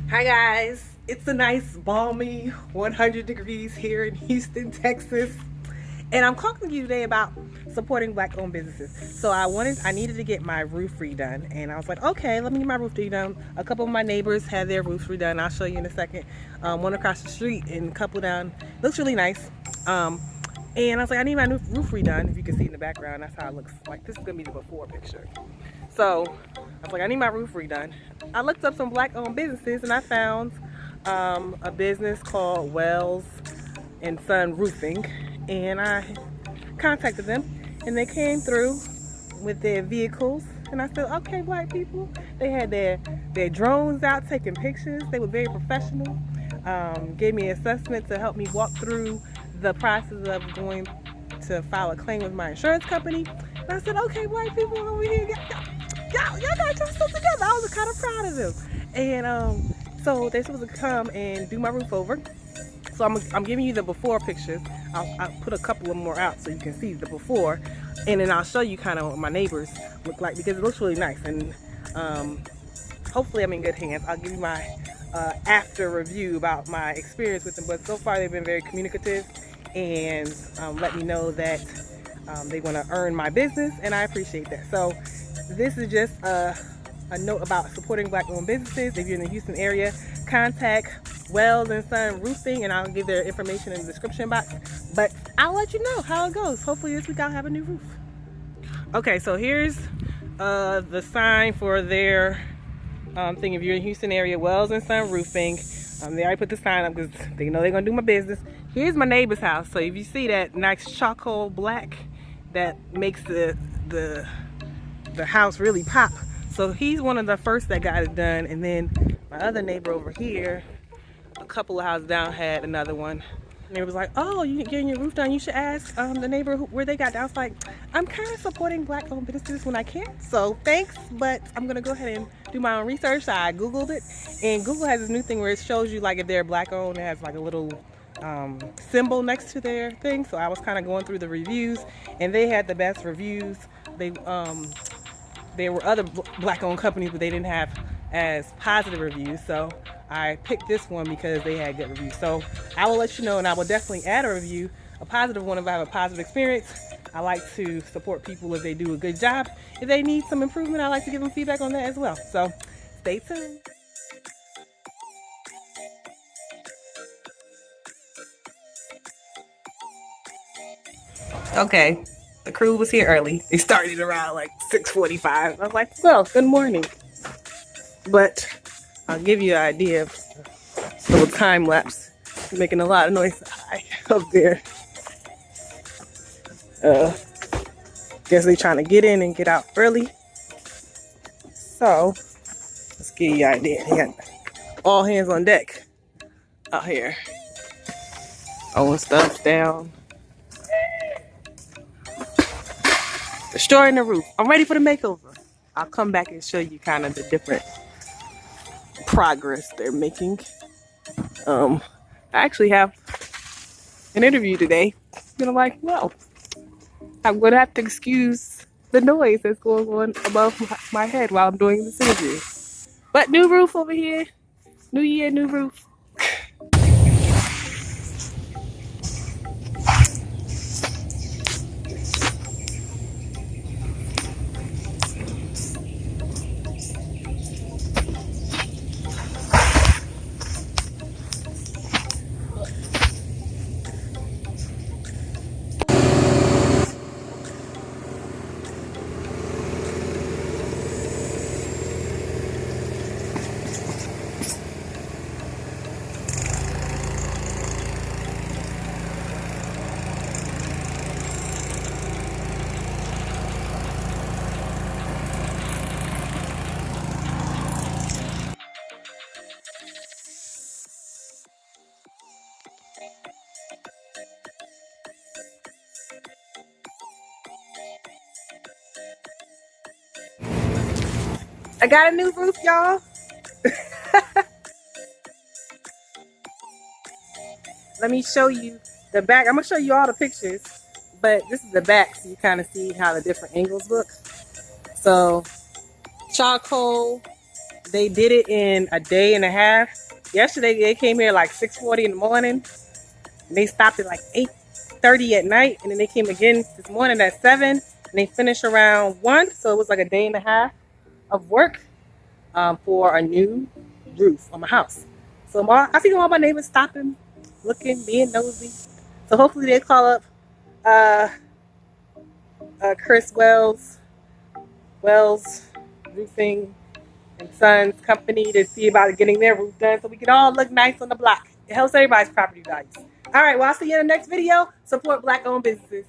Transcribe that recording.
Hi guys, it's a nice balmy 100 degrees here in Houston, Texas, and I'm talking to you today about supporting black-owned businesses. So I needed to get my roof redone, and I was like, okay, let me get my roof redone. A couple of my neighbors had their roofs redone. I'll show you in a second. One across the street and a couple down. Looks really nice. And I was like, I need my new roof redone. If you can see in the background, that's how it looks like. This is gonna be the before picture. So I was like, I need my roof redone. I looked up some black-owned businesses and I found a business called Wells+Sons Roofing, and I contacted them and they came through with their vehicles, and I said, okay, black people. They had their drones out taking pictures. They were very professional. Gave me an assessment to help me walk through the process of going to file a claim with my insurance company. And I said, okay, black people over here, y'all got your stuff together. I was kind of proud of them. And so they're supposed to come and do my roof over. So I'm giving you the before pictures. I'll put a couple of more out so you can see the before, and then I'll show you kind of what my neighbors look like, because it looks really nice. And hopefully I'm in good hands. I'll give you my after review about my experience with them, but so far they've been very communicative and let me know that they want to earn my business, and I appreciate that. So this is just a note about supporting black-owned businesses. If you're in the Houston area, contact Wells+Sons Roofing, and I'll give their information in the description box. But I'll let you know how it goes. Hopefully this week I'll have a new roof. Okay, so here's the sign for their thing. If you're in the Houston area, Wells+Sons Roofing. They already put the sign up because they know they're gonna do my business. Here's my neighbor's house. So if you see that nice charcoal black, that makes the house really pop. So he's one of the first that got it done, and then my other neighbor over here, a couple of houses down, had another one. And it was like, oh, you're getting your roof done, you should ask the neighbor where they got done. I was like, I'm kind of supporting black-owned businesses when I can, so thanks, but I'm gonna go ahead and do my own research. So I googled it, and Google has this new thing where it shows you, like, if they're black-owned, it has like a little symbol next to their thing. So I was kind of going through the reviews, and they had the best reviews. There were other black-owned companies, but they didn't have as positive reviews. So I picked this one because they had good reviews. So I will let you know, and I will definitely add a review, a positive one, if I have a positive experience. I like to support people if they do a good job. If they need some improvement, I like to give them feedback on that as well. So stay tuned. Okay, the crew was here early. They started around like 6:45. I was like, well, good morning. But I'll give you an idea of a little time lapse. Making a lot of noise up there. Guess they trying to get in and get out early. So let's give you an idea. They got all hands on deck out here. Throwing stuff down. Destroying the roof. I'm ready for the makeover. I'll come back and show you kind of the different progress they're making. I actually have an interview today. And I'm like, well, I'm gonna have to excuse the noise that's going on above my head while I'm doing this interview. But new roof over here. New year, new roof. I got a new roof, y'all. Let me show you the back. I'm gonna show you all the pictures, but this is the back, so you kind of see how the different angles look. So charcoal, They did it in a day and a half. Yesterday they came here like 6:40 in the morning. And they stopped at like 8:30 at night, and then they came again this morning at 7, and they finished around 1. So it was like a day and a half of work for a new roof on my house. So I see all my neighbors stopping, looking, being nosy. So hopefully they call up Chris Wells Roofing and Sons Company to see about getting their roof done so we can all look nice on the block. It helps everybody's property values. All right, well, I'll see you in the next video. Support Black-owned businesses.